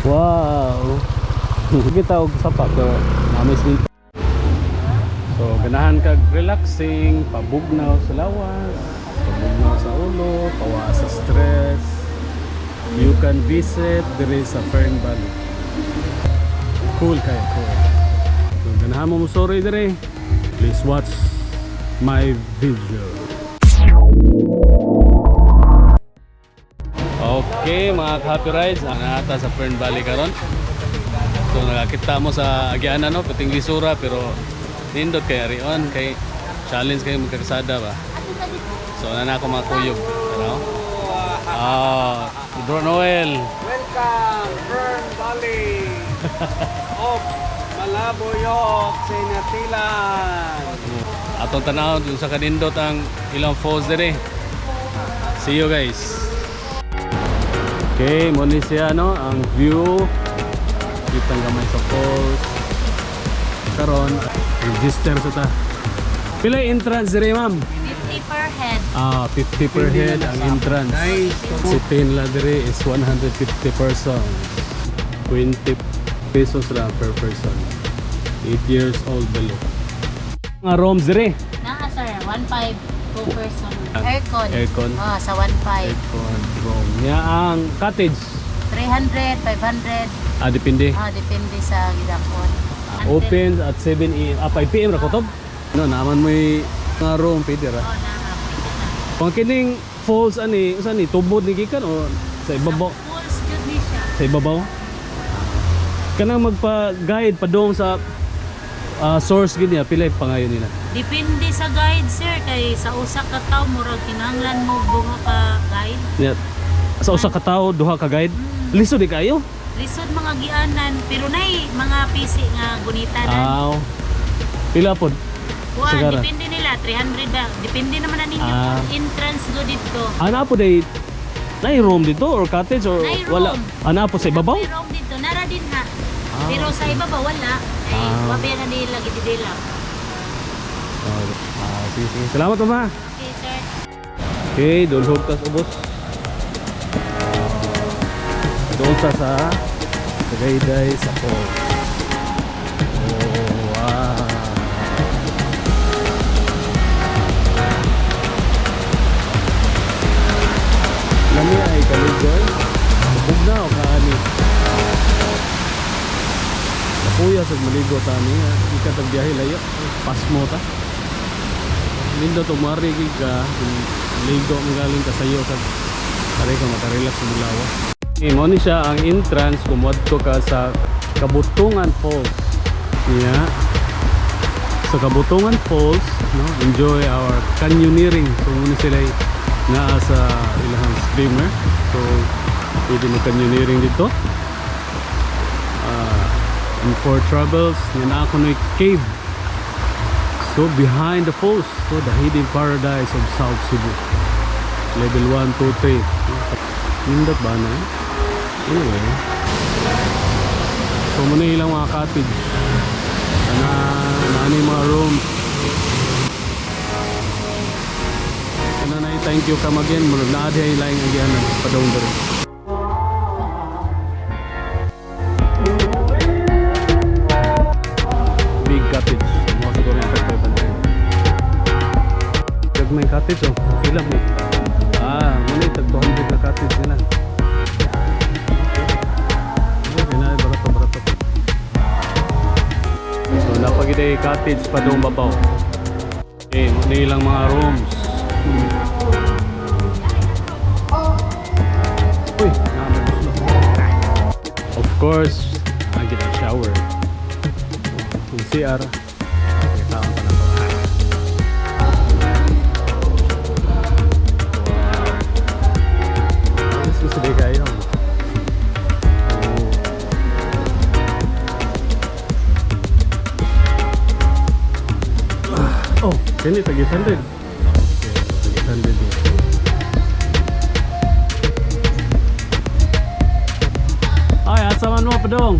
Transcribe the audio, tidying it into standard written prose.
Wow. Kita og sapa ko namis ni. So ganahan kag relaxing, pabugnaw sa lawas, pabugnaw sa ulo, pawa sa stress. You can visit there is a Fern Valley. Cool kayo, cool. So ganahan mo sorry dire. Please watch my video. Okay mga happy rides, nata sa Fern Valley karon. So nakakita mo sa agianan no, puting lisura pero nindot kay Arion kay challenge kayo magkakasada ba. So nana ako makuyog, ano? Bro Noel. Welcome Fern Valley of Malaboyok, Sinatilan. Atong tanaw dun sa kanindot ang ilang falls dire. See you guys. Okay, muna siya no, ang view. Kitang gamay sa falls. Karon, register sa ta. Pila yung entrance dire, ma'am? 50 per head. 50 per head ang entrance. Si Pinla dire is 150 person. 20 pesos lang per person. 8 years old below. Mga rooms dire? Naa sir, 1.5 per person. Aircon. Aircon. Sa 1.5. Aircon room. Nya ang cottage? 300, 500. Depende. Depende sa gidakon. Open at 7 AM. 5 PM ra kutob. No, naman mo nga room pwede ra. Kung kining falls ani, usa ni tubod ni gikan o sa ibabaw? Falls jud ni siya. Sa ibabaw? Kanang magpa-guide padung sa source gid niya, pila pangayon nila? Depende sa guide sir kay sa usa ka tawo murag kinahanglan mo duha ka guide. Yeah. Sa usa ka tawo duha ka guide. Lisod di kayo? Lisod mga gianan pero nay mga PC nga gunitanan. Pila pod? Sigara. Depende nila 300 ba. Depende naman na ninyo kung entrance go dito. Ana po day nay room dito or cottage or Nay wala? room. Ana po sa ibabaw? May room dito nara din ha. Pero sa ibabaw wala. Ay wabi na nila gididila. Sige. Salamat mama. Okay sir. Okay, dulhog tas ubos. Doon sa Tagayday sa falls. Oh, wow. Lami ay kaligoy. Bugnaw kaani. Kuya sa maligo tani, ikatag biyahe layo. Pasmo ta. Lindo to marigi ka, ligo ang galing ka sayo sa pare ka makarelax sa mulawa. Mo ni siya ang entrance kung wadto ka sa Kabutungan Falls. Yeah. Sa Kabutungan Falls, no, enjoy our canyoneering. So muna sila naa sa ilahang streamer. So pwede mo canyoneering dito. And for travels, yan ako na cave. So behind the falls, so the hidden paradise of South Cebu. Level 1, 2, 3. Nindot ba na? Anyway. So muna ilang mga cottage. Na mga rooms. Thank you come again. Muna na-add ay laing agyan na padong doon. Big cottage. Mga siguro yung 500. Gagmay cottage oh. Ilang mo. Muna itag 200 na cottage nila. Barato. So napagiday cottage pa doon babaw. Okay, muna ilang mga rooms. Uy, of course, I get a shower. Yung CR. Taon pa na to. Wow. Gusto kayo. Oh, kini tag-800. Okay, tag-800 din. Ay, asaman mo pa dong.